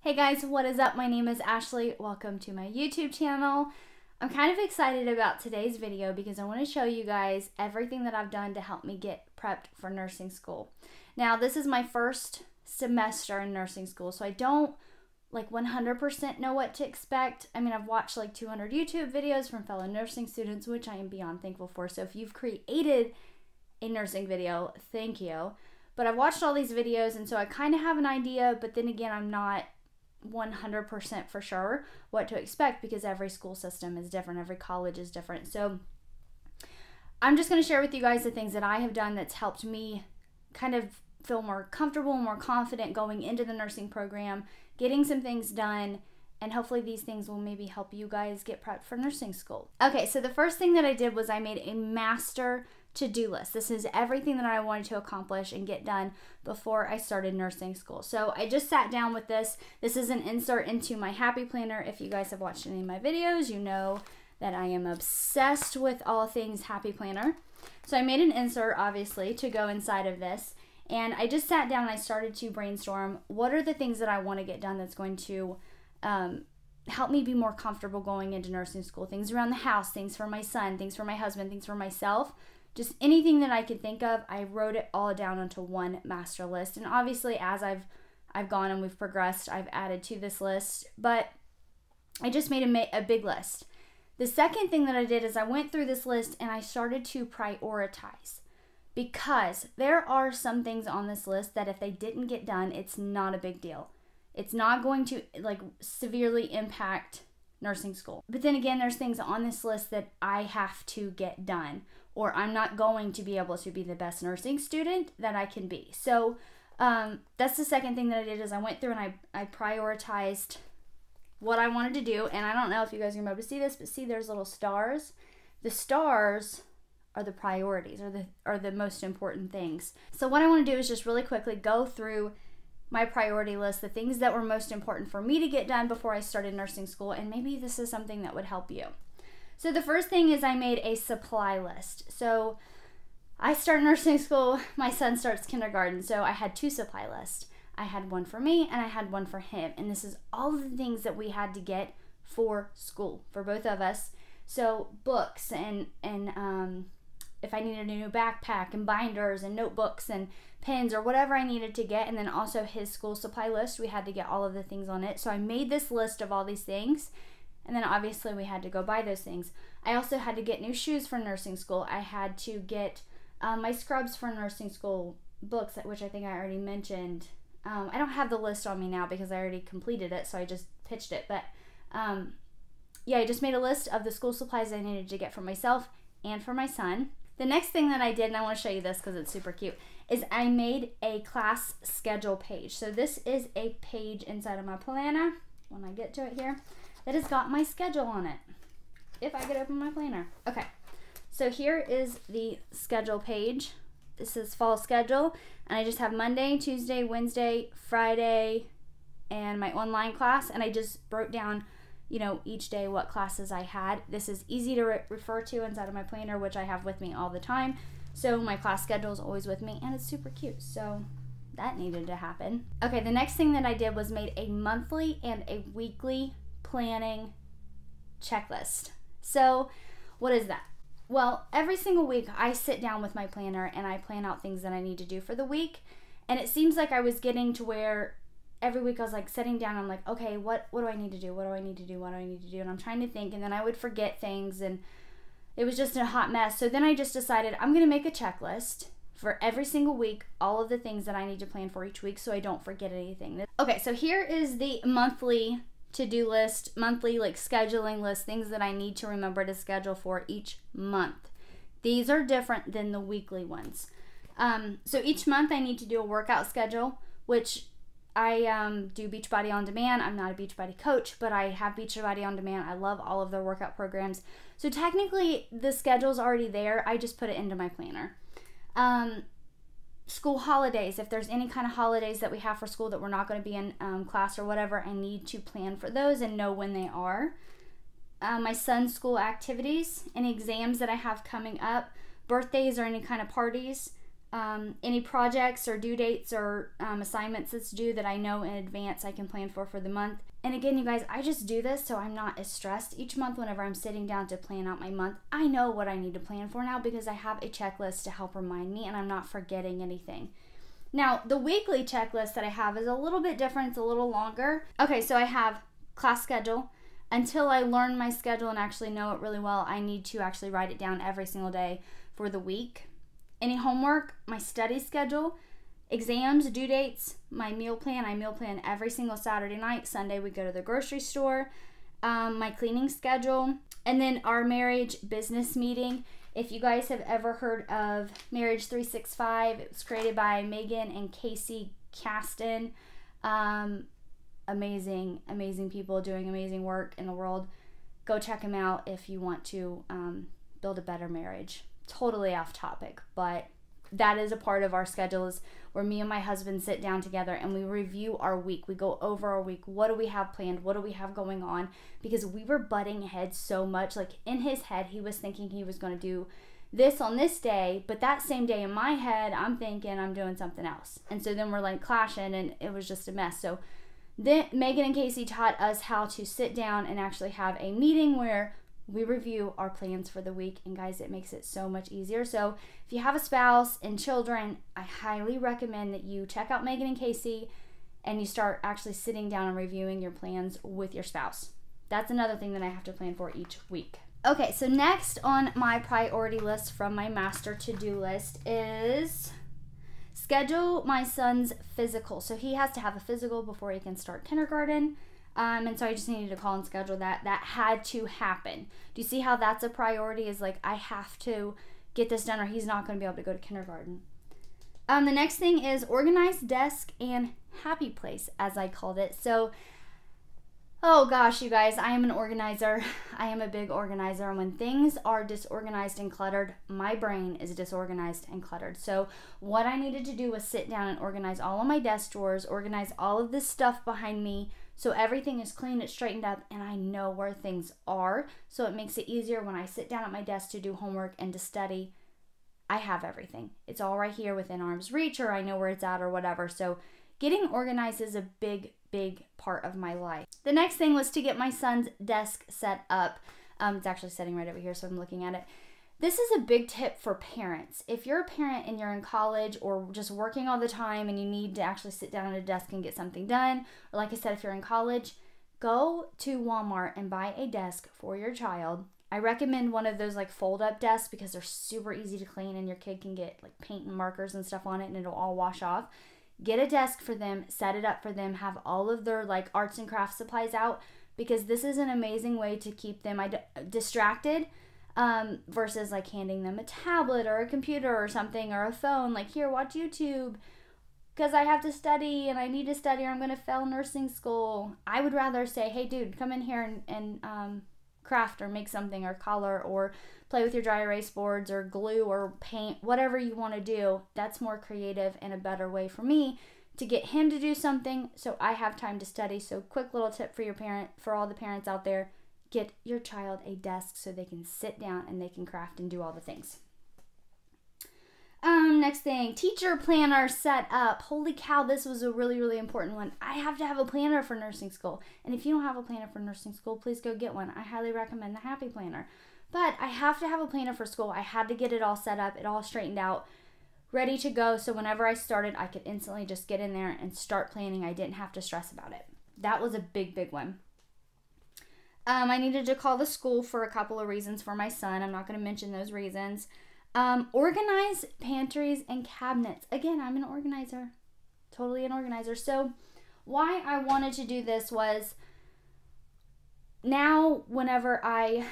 Hey guys, what is up? My name is Ashley. Welcome to my YouTube channel. I'm kind of excited about today's video because I want to show you guys everything that I've done to help me get prepped for nursing school. Now, this is my first semester in nursing school, so I don't 100% know what to expect. I mean, I've watched like 200 YouTube videos from fellow nursing students, which I am beyond thankful for. So if you've created a nursing video, thank you. But I've watched all these videos, and so I kind of have an idea, but then again, I'm not 100% for sure what to expect because every school system is different, every college is different. So I'm just going to share with you guys the things that I have done that's helped me kind of feel more comfortable, more confident going into the nursing program, getting some things done, and hopefully these things will maybe help you guys get prepped for nursing school. Okay, so the first thing that I did was I made a master to-do list. This is everything that I wanted to accomplish and get done before I started nursing school. So I just sat down with this. This is an insert into my Happy Planner. If you guys have watched any of my videos, you know that I am obsessed with all things Happy Planner. So I made an insert, obviously, to go inside of this. And I just sat down and I started to brainstorm what are the things that I want to get done that's going to help me be more comfortable going into nursing school. Things around the house, things for my son, things for my husband, things for myself. Just anything that I could think of, I wrote it all down onto one master list. And obviously, as I've gone and we've progressed, I've added to this list. But I just made a big list. The second thing that I did is I went through this list and I started to prioritize. Because there are some things on this list that if they didn't get done, it's not a big deal. It's not going to severely impact nursing school. But then again, there's things on this list that I have to get done, or I'm not going to be able to be the best nursing student that I can be. So that's the second thing that I did is I went through and I prioritized what I wanted to do. And I don't know if you guys are going to be able to see this, but see there's little stars. The stars are the priorities, are the most important things. So what I want to do is just really quickly go through my priority list, the things that were most important for me to get done before I started nursing school, and maybe this is something that would help you. So the first thing is I made a supply list. So I start nursing school, my son starts kindergarten, so I had two supply lists. I had one for me and I had one for him, and this is all of the things that we had to get for school, for both of us. So books and if I needed a new backpack and binders and notebooks and pens or whatever I needed to get, and then also his school supply list, we had to get all of the things on it. So I made this list of all these things, and then obviously we had to go buy those things. I also had to get new shoes for nursing school. I had to get my scrubs for nursing school, books, which I think I already mentioned. I don't have the list on me now because I already completed it, so I just pitched it. But yeah, I just made a list of the school supplies I needed to get for myself and for my son. The next thing that I did, and I want to show you this because it's super cute, is I made a class schedule page. So this is a page inside of my planner, when I get to it here, that has got my schedule on it, if I could open my planner. Okay, so here is the schedule page. This is fall schedule, and I just have Monday, Tuesday, Wednesday, Friday, and my online class, and I just broke down each day what classes I had. This is easy to refer to inside of my planner, which I have with me all the time. So my class schedule is always with me, and it's super cute. So that needed to happen. Okay, the next thing that I did was made a monthly and a weekly planning checklist. So what is that? Well, every single week I sit down with my planner and I plan out things that I need to do for the week. And it seems like I was getting to where every week I was sitting down, I'm like, okay, what do I need to do? What do I need to do? What do I need to do? And I'm trying to think, and then I would forget things, and it was just a hot mess. So then I just decided I'm going to make a checklist for every single week, all of the things that I need to plan for each week so I don't forget anything. Okay, so here is the monthly to-do list, monthly scheduling list, things that I need to remember to schedule for each month. These are different than the weekly ones. So each month I need to do a workout schedule, which I do Beachbody On Demand. I'm not a Beachbody coach, but I have Beachbody On Demand. I love all of their workout programs. So technically, the schedule's already there. I just put it into my planner. School holidays. If there's any kind of holidays that we have for school that we're not going to be in class or whatever, I need to plan for those and know when they are. My son's school activities and exams that I have coming up, birthdays or any kind of parties. Any projects or due dates or assignments that's due that I know in advance I can plan for the month. And again, you guys, I just do this so I'm not as stressed each month whenever I'm sitting down to plan out my month. I know what I need to plan for now because I have a checklist to help remind me and I'm not forgetting anything. Now, the weekly checklist that I have is a little bit different. It's a little longer. Okay, so I have class schedule. Until I learn my schedule and actually know it really well, I need to actually write it down every single day for the week. Any homework, my study schedule, exams, due dates, my meal plan. I meal plan every single Saturday night. Sunday we go to the grocery store. My cleaning schedule. And then our marriage business meeting. If you guys have ever heard of Marriage 365, it was created by Megan and Casey Caston. Amazing people doing amazing work in the world. Go check them out if you want to build a better marriage. Totally off topic, but that is a part of our schedules where me and my husband sit down together and we review our week. We go over our week. What do we have planned? What do we have going on? Because we were butting heads so much. Like in his head, he was thinking he was going to do this on this day, but that same day in my head, I'm thinking I'm doing something else. And so then we're like clashing and it was just a mess. So then Megan and Casey taught us how to sit down and actually have a meeting where we review our plans for the week. And guys, it makes it so much easier. So if you have a spouse and children, I highly recommend that you check out Megan and Casey and you start actually sitting down and reviewing your plans with your spouse. That's another thing that I have to plan for each week. Okay, so next on my priority list from my master to-do list is schedule my son's physical. So he has to have a physical before he can start kindergarten. And so I just needed to call and schedule that. That had to happen. Do you see how that's a priority? Is like, I have to get this done or he's not going to be able to go to kindergarten. The next thing is organized desk and happy place, as I called it. So, oh gosh, you guys, I am an organizer. I am a big organizer. And when things are disorganized and cluttered, my brain is disorganized and cluttered. So what I needed to do was sit down and organize all of my desk drawers, organize all of this stuff behind me, so everything is clean, it's straightened up, and I know where things are. So it makes it easier when I sit down at my desk to do homework and to study. I have everything. It's all right here within arm's reach, or I know where it's at or whatever. So getting organized is a big part of my life. The next thing was to get my son's desk set up. It's actually sitting right over here, so I'm looking at it. This is a big tip for parents. If you're a parent and you're in college or just working all the time and you need to actually sit down at a desk and get something done, or like I said, if you're in college, go to Walmart and buy a desk for your child. I recommend one of those like fold-up desks because they're super easy to clean and your kid can get like paint and markers and stuff on it and it'll all wash off. Get a desk for them, set it up for them, have all of their like arts and crafts supplies out because this is an amazing way to keep them distracted. Versus like handing them a tablet or a computer or something or a phone, like here, watch YouTube because I have to study and I need to study or I'm going to fail nursing school. I would rather say, hey dude, come in here and craft or make something or color or play with your dry erase boards or glue or paint, whatever you want to do. That's more creative and a better way for me to get him to do something so I have time to study. So quick little tip for your parent, for all the parents out there, get your child a desk so they can sit down and they can craft and do all the things. Next thing, teacher planner set up. Holy cow, this was a really important one. I have to have a planner for nursing school. And if you don't have a planner for nursing school, please go get one. I highly recommend the Happy Planner. But I have to have a planner for school. I had to get it all set up, it all straightened out, ready to go. So whenever I started, I could instantly just get in there and start planning. I didn't have to stress about it. That was a big one. I needed to call the school for a couple of reasons for my son. I'm not going to mention those reasons. Organize pantries and cabinets. Again, I'm an organizer. Totally an organizer. So why I wanted to do this was now whenever I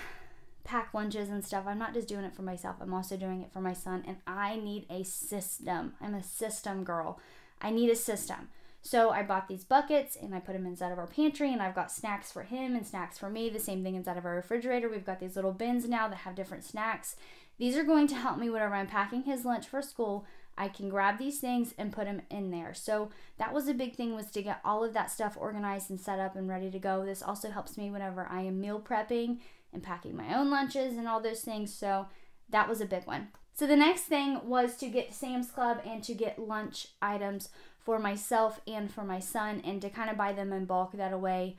pack lunches and stuff, I'm not just doing it for myself. I'm also doing it for my son. And I need a system. I'm a system girl. I need a system. So I bought these buckets and I put them inside of our pantry and I've got snacks for him and snacks for me. The same thing inside of our refrigerator. We've got these little bins now that have different snacks. These are going to help me whenever I'm packing his lunch for school. I can grab these things and put them in there. So that was a big thing, was to get all of that stuff organized and set up and ready to go. This also helps me whenever I am meal prepping and packing my own lunches and all those things. So that was a big one. So the next thing was to get to Sam's Club and to get lunch items for myself and for my son, and to kind of buy them in bulk. That way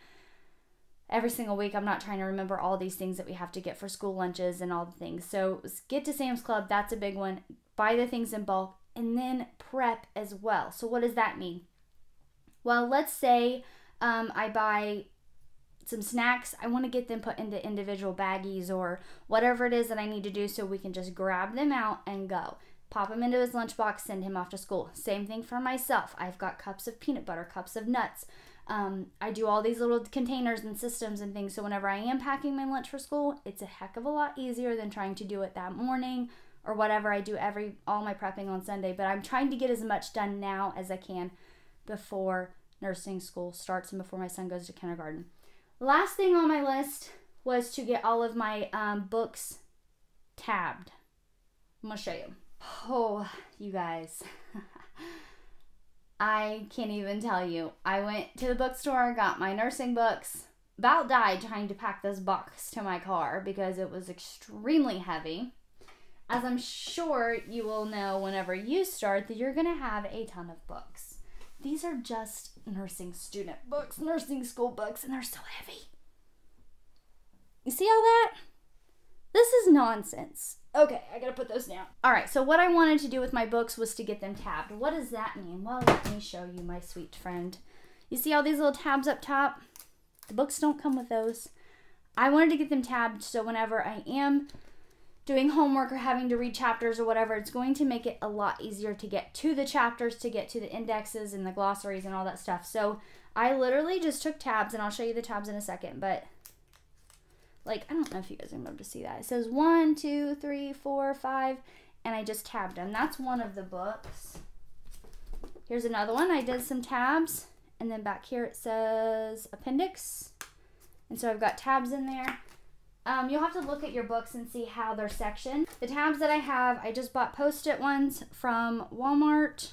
every single week I'm not trying to remember all these things that we have to get for school lunches and all the things. So get to Sam's Club, that's a big one. Buy the things in bulk, and then prep as well. So what does that mean? Well, let's say I buy some snacks. I want to get them put into individual baggies or whatever it is that I need to do so we can just grab them out and go. Pop him into his lunchbox, send him off to school. Same thing for myself. I've got cups of peanut butter, cups of nuts. I do all these little containers and systems and things, so whenever I am packing my lunch for school, it's a heck of a lot easier than trying to do it that morning or whatever. I do all my prepping on Sunday, but I'm trying to get as much done now as I can before nursing school starts and before my son goes to kindergarten. Last thing on my list was to get all of my books tabbed. I'm going to show you. Oh, you guys. I can't even tell you. I went to the bookstore, got my nursing books, about died trying to pack this box to my car because it was extremely heavy. As I'm sure you will know whenever you start that you're going to have a ton of books. These are just nursing student books, nursing school books, and they're so heavy. You see all that? This is nonsense. Okay, I gotta put those down. All right, so what I wanted to do with my books was to get them tabbed. What does that mean? Well, let me show you, my sweet friend. You see all these little tabs up top? The books don't come with those. I wanted to get them tabbed so whenever I am doing homework or having to read chapters or whatever, it's going to make it a lot easier to get to the chapters, to get to the indexes and the glossaries and all that stuff. So I literally just took tabs, and I'll show you the tabs in a second, but like, I don't know if you guys are able to see that. It says 1, 2, 3, 4, 5, and I just tabbed them. That's one of the books. Here's another one. I did some tabs, and then back here it says appendix, and so I've got tabs in there. You'll have to look at your books and see how they're sectioned. The tabs that I have, I just bought Post-it ones from Walmart.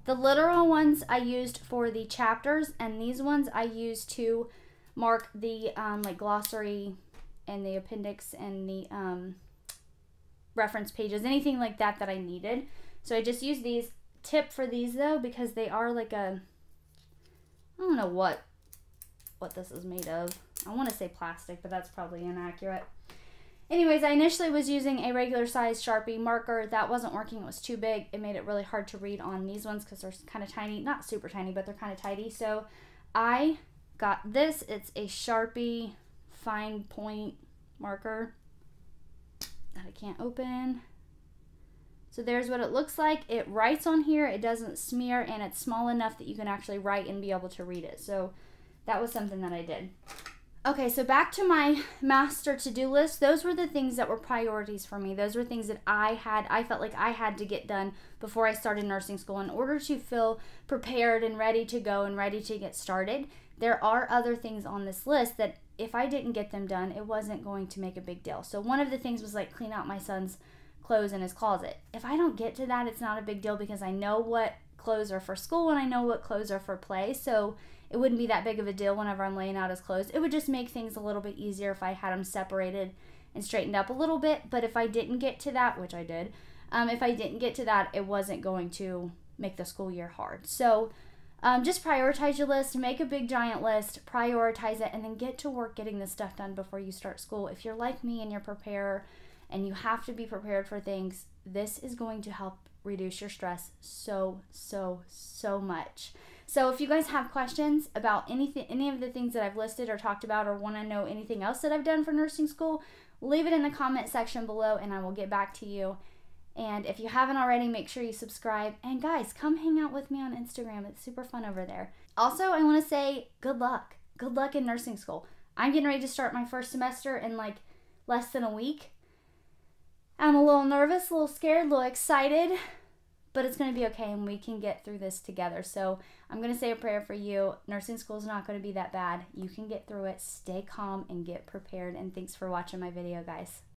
The literal ones I used for the chapters, and these ones I used to mark the like glossary and the appendix and the reference pages, anything like that that I needed. So I just used these. Tip for these though, because they are like a, I don't know what this is made of. I want to say plastic, but that's probably inaccurate. Anyways, I initially was using a regular size Sharpie marker. That wasn't working. It was too big. It made it really hard to read on these ones because they're kind of tiny. Not super tiny, but they're kind of tidy. So I got this. It's a Sharpie fine point marker that I can't open. So there's what it looks like. It writes on here. It doesn't smear, and it's small enough that you can actually write and be able to read it. So that was something that I did. Okay, so back to my master to-do list. Those were the things that were priorities for me. Those were things that I felt like I had to get done before I started nursing school in order to feel prepared and ready to go and ready to get started. There are other things on this list that if I didn't get them done, it wasn't going to make a big deal. So one of the things was like clean out my son's clothes in his closet. If I don't get to that, it's not a big deal because I know what clothes are for school and I know what clothes are for play. So it wouldn't be that big of a deal whenever I'm laying out his clothes. It would just make things a little bit easier if I had them separated and straightened up a little bit. But if I didn't get to that, which I did, if I didn't get to that, it wasn't going to make the school year hard. So just prioritize your list, make a big giant list, prioritize it, and then get to work getting this stuff done before you start school. If you're like me and you're a preparer and you have to be prepared for things, this is going to help reduce your stress so much. So if you guys have questions about any of the things that I've listed or talked about, or want to know anything else that I've done for nursing school, leave it in the comment section below and I will get back to you. And if you haven't already, make sure you subscribe. And guys, come hang out with me on Instagram. It's super fun over there. Also, I want to say good luck. Good luck in nursing school. I'm getting ready to start my first semester in like less than a week. I'm a little nervous, a little scared, a little excited, but it's going to be okay and we can get through this together. So I'm going to say a prayer for you. Nursing school is not going to be that bad. You can get through it. Stay calm and get prepared. And thanks for watching my video, guys.